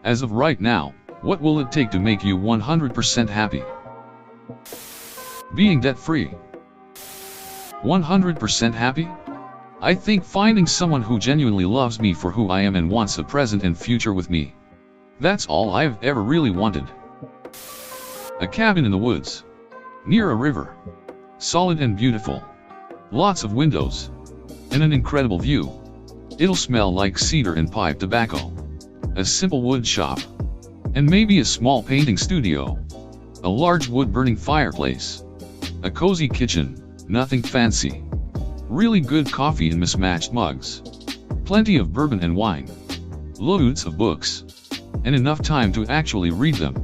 As of right now, what will it take to make you 100% happy? Being debt-free. 100% happy? I think finding someone who genuinely loves me for who I am and wants a present and future with me. That's all I've ever really wanted. A cabin in the woods. Near a river. Solid and beautiful. Lots of windows. And an incredible view. It'll smell like cedar and pipe tobacco. A simple wood shop. And maybe a small painting studio. A large wood-burning fireplace. A cozy kitchen, nothing fancy. Really good coffee in mismatched mugs. Plenty of bourbon and wine. Loads of books. And enough time to actually read them.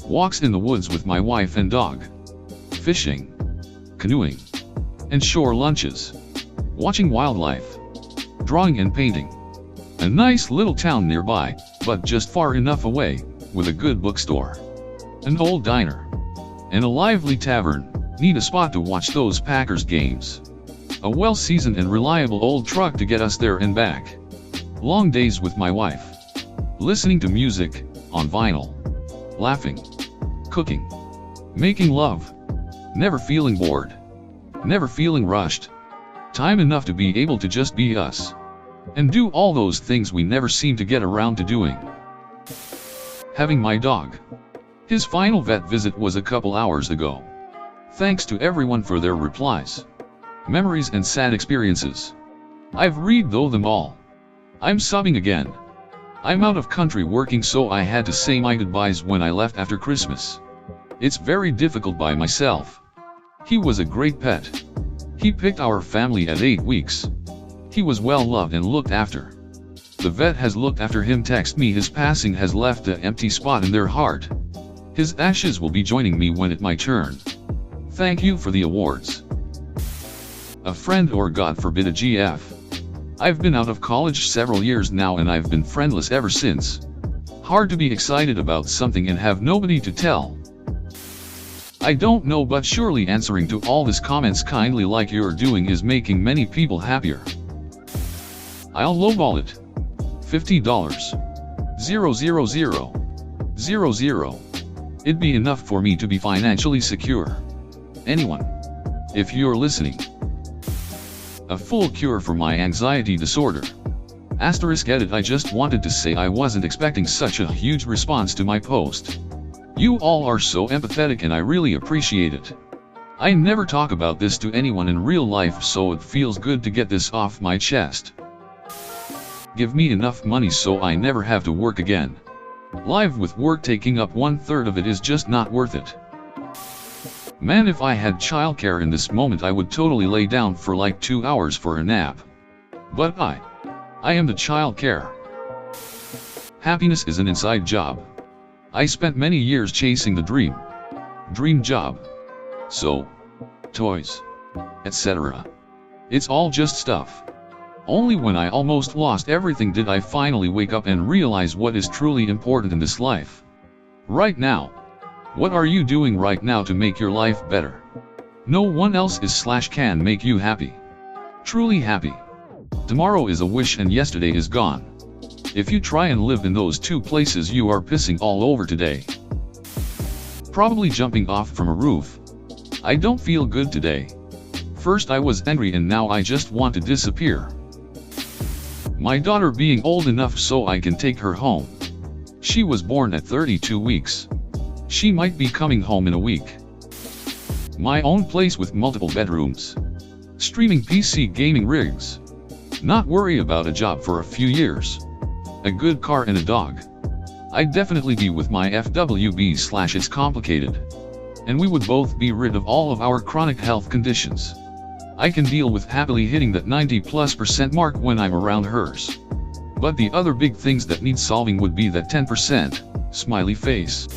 Walks in the woods with my wife and dog. Fishing. Canoeing. And shore lunches. Watching wildlife. Drawing and painting. A nice little town nearby, but just far enough away, with a good bookstore. An old diner. And a lively tavern. Need a spot to watch those Packers games. A well-seasoned and reliable old truck to get us there and back. Long days with my wife. Listening to music, on vinyl. Laughing. Cooking. Making love. Never feeling bored. Never feeling rushed. Time enough to be able to just be us. And do all those things we never seem to get around to doing. Having my dog. His final vet visit was a couple hours ago. Thanks to everyone for their replies. Memories and sad experiences. I've read though them all. I'm subbing again. I'm out of country working, so I had to say my goodbyes when I left after Christmas. It's very difficult by myself. He was a great pet. He picked our family at 8 weeks. He was well loved and looked after. The vet has looked after him. Text me his passing has left an empty spot in their heart. His ashes will be joining me when it's my turn. Thank you for the awards. A friend, or God forbid a GF. I've been out of college several years now and I've been friendless ever since. Hard to be excited about something and have nobody to tell. I don't know, but surely answering to all these comments kindly like you're doing is making many people happier. I'll lowball it. $50. 000. It'd be enough for me to be financially secure. Anyone? If you're listening. A full cure for my anxiety disorder. *edit. I just wanted to say I wasn't expecting such a huge response to my post. You all are so empathetic and I really appreciate it. I never talk about this to anyone in real life, so it feels good to get this off my chest. Give me enough money so I never have to work again. Live with work taking up 1/3 of it is just not worth it. Man, if I had childcare in this moment I would totally lay down for like 2 hours for a nap. But I am the childcare. Happiness is an inside job. I spent many years chasing the dream job. So, toys, etc. It's all just stuff. Only when I almost lost everything did I finally wake up and realize what is truly important in this life. Right now. What are you doing right now to make your life better? No one else is/can make you happy. Truly happy. Tomorrow is a wish and yesterday is gone. If you try and live in those two places, you are pissing all over today. Probably jumping off from a roof. I don't feel good today. First I was angry and now I just want to disappear. My daughter being old enough so I can take her home. She was born at 32 weeks. She might be coming home in a week. My own place with multiple bedrooms. Streaming PC gaming rigs. Not worry about a job for a few years. A good car and a dog. I'd definitely be with my FWB/it's complicated. And we would both be rid of all of our chronic health conditions. I can deal with happily hitting that 90+% mark when I'm around hers. But the other big things that need solving would be that 10%, smiley face.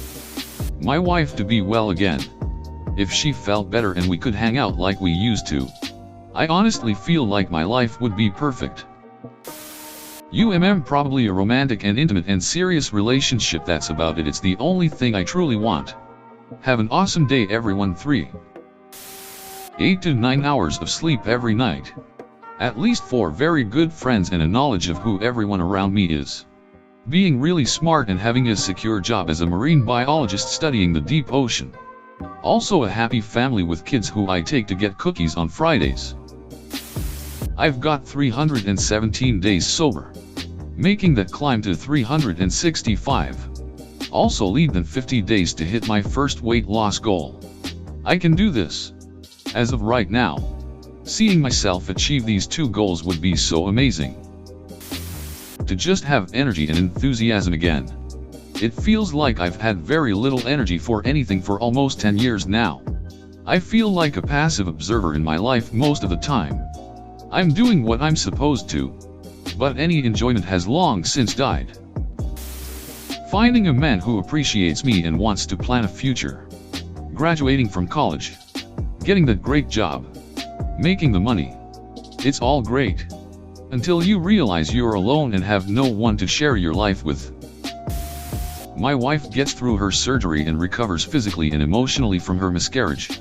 My wife to be well again. If she felt better and we could hang out like we used to. I honestly feel like my life would be perfect. Probably a romantic and intimate and serious relationship, that's about it. It's the only thing I truly want. Have an awesome day everyone. 3. 8 to 9 hours of sleep every night. At least 4 very good friends and a knowledge of who everyone around me is. Being really smart and having a secure job as a marine biologist studying the deep ocean. Also a happy family with kids who I take to get cookies on Fridays. I've got 317 days sober, making that climb to 365. Also lead than 50 days to hit my first weight loss goal. I can do this. As of right now, seeing myself achieve these 2 goals would be so amazing. To just have energy and enthusiasm again. It feels like I've had very little energy for anything for almost 10 years now. I feel like a passive observer in my life most of the time. I'm doing what I'm supposed to, but any enjoyment has long since died. Finding a man who appreciates me and wants to plan a future. Graduating from college. Getting that great job. Making the money. It's all great. Until you realize you're alone and have no one to share your life with. My wife gets through her surgery and recovers physically and emotionally from her miscarriage.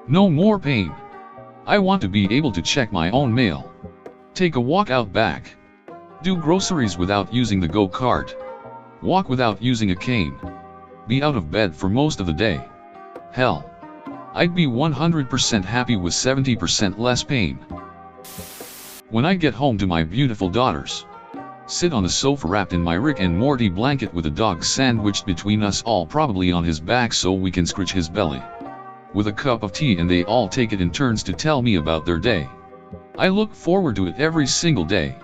No more pain. I want to be able to check my own mail. Take a walk out back. Do groceries without using the go-kart. Walk without using a cane. Be out of bed for most of the day. Hell, I'd be 100% happy with 70% less pain. When I get home to my beautiful daughters, sit on the sofa wrapped in my Rick and Morty blanket with a dog sandwiched between us all, probably on his back so we can scratch his belly. With a cup of tea, and they all take it in turns to tell me about their day. I look forward to it every single day.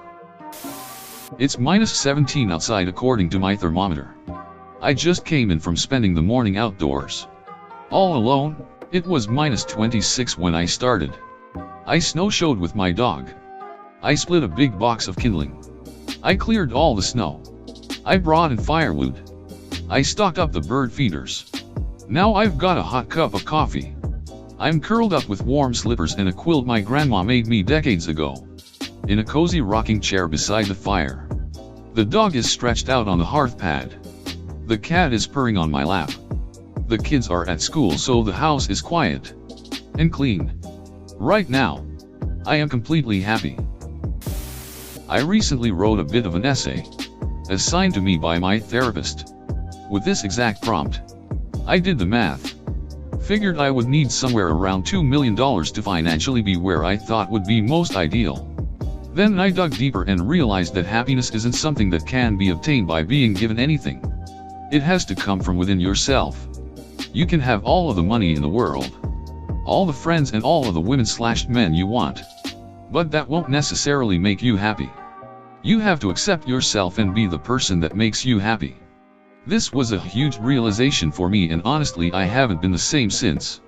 It's -17 outside according to my thermometer. I just came in from spending the morning outdoors. All alone, it was -26 when I started. I snowshoed with my dog. I split a big box of kindling. I cleared all the snow. I brought in firewood. I stocked up the bird feeders. Now I've got a hot cup of coffee. I'm curled up with warm slippers and a quilt my grandma made me decades ago. In a cozy rocking chair beside the fire. The dog is stretched out on the hearth pad. The cat is purring on my lap. The kids are at school, so the house is quiet and clean. Right now, I am completely happy. I recently wrote a bit of an essay, assigned to me by my therapist, with this exact prompt. I did the math. Figured I would need somewhere around $2 million to financially be where I thought would be most ideal. Then I dug deeper and realized that happiness isn't something that can be obtained by being given anything. It has to come from within yourself. You can have all of the money in the world, all the friends and all of the women/men you want, but that won't necessarily make you happy. You have to accept yourself and be the person that makes you happy. This was a huge realization for me, and honestly I haven't been the same since.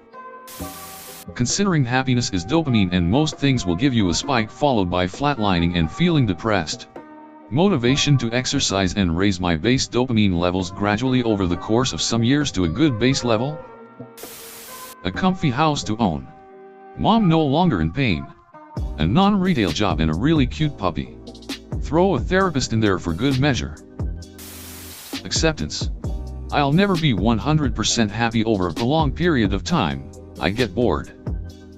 Considering happiness is dopamine and most things will give you a spike followed by flatlining and feeling depressed. Motivation to exercise and raise my base dopamine levels gradually over the course of some years to a good base level. A comfy house to own. Mom no longer in pain. A non-retail job and a really cute puppy. Throw a therapist in there for good measure. Acceptance. I'll never be 100% happy over a prolonged period of time. I get bored.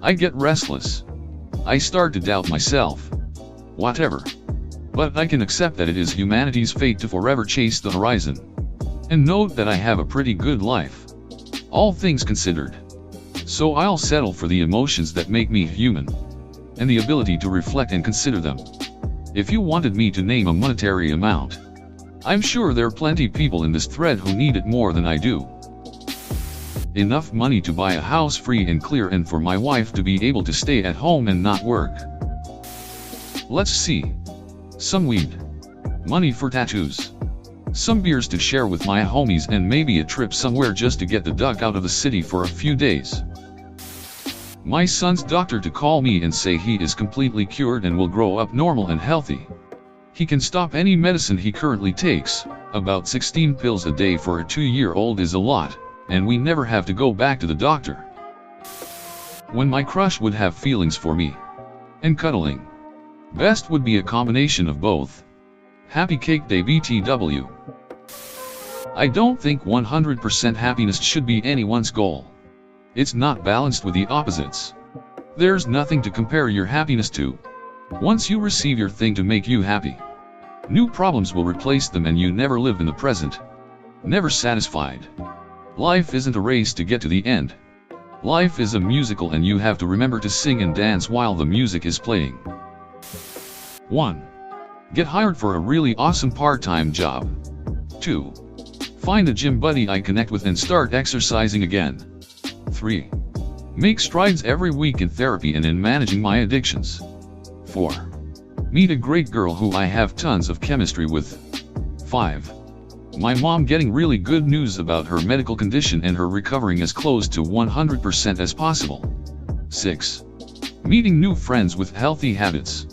I get restless. I start to doubt myself. Whatever. But I can accept that it is humanity's fate to forever chase the horizon. And note that I have a pretty good life, all things considered. So I'll settle for the emotions that make me human, and the ability to reflect and consider them. If you wanted me to name a monetary amount, I'm sure there are plenty people in this thread who need it more than I do. Enough money to buy a house free and clear, and for my wife to be able to stay at home and not work. Let's see. Some weed. Money for tattoos. Some beers to share with my homies, and maybe a trip somewhere just to get the duck out of the city for a few days. My son's doctor to call me and say he is completely cured and will grow up normal and healthy. He can stop any medicine he currently takes. About 16 pills a day for a 2-year-old is a lot, and we never have to go back to the doctor. When my crush would have feelings for me. And cuddling. Best would be a combination of both. Happy Cake Day BTW. I don't think 100% happiness should be anyone's goal. It's not balanced with the opposites. There's nothing to compare your happiness to. Once you receive your thing to make you happy, new problems will replace them and you never live in the present. Never satisfied. Life isn't a race to get to the end. Life is a musical and you have to remember to sing and dance while the music is playing. 1. Get hired for a really awesome part-time job. 2. Find a gym buddy I connect with and start exercising again. 3. Make strides every week in therapy and in managing my addictions. 4. Meet a great girl who I have tons of chemistry with. 5. My mom getting really good news about her medical condition and her recovering as close to 100% as possible. 6. Meeting new friends with healthy habits.